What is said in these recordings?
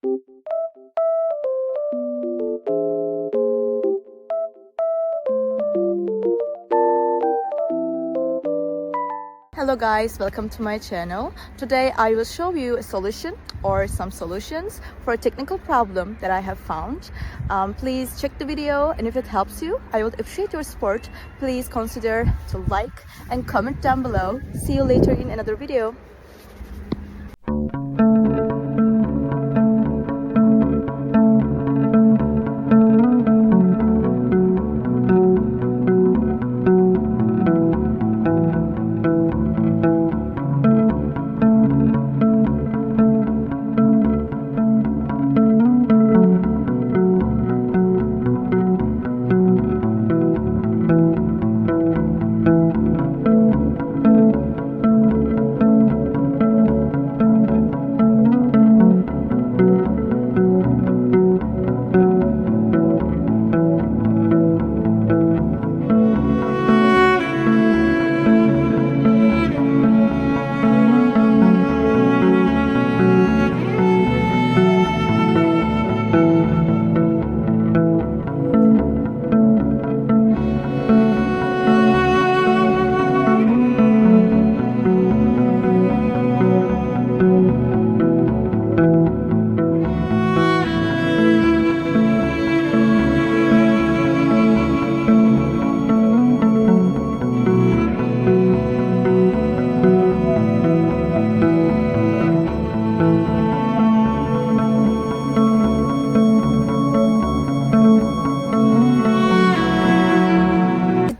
Hello guys, welcome to my channel. Today I will show you a solution or some solutions for a technical problem that I have found. Please check the video, and if it helps you, I would appreciate your support. Please consider to like and comment down below. See you later in another video.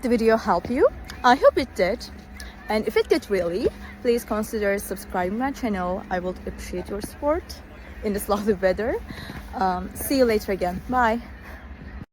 Video help you? I hope it did, and if it did really, please consider subscribing my channel. I would appreciate your support in this lovely weather. See you later again. Bye.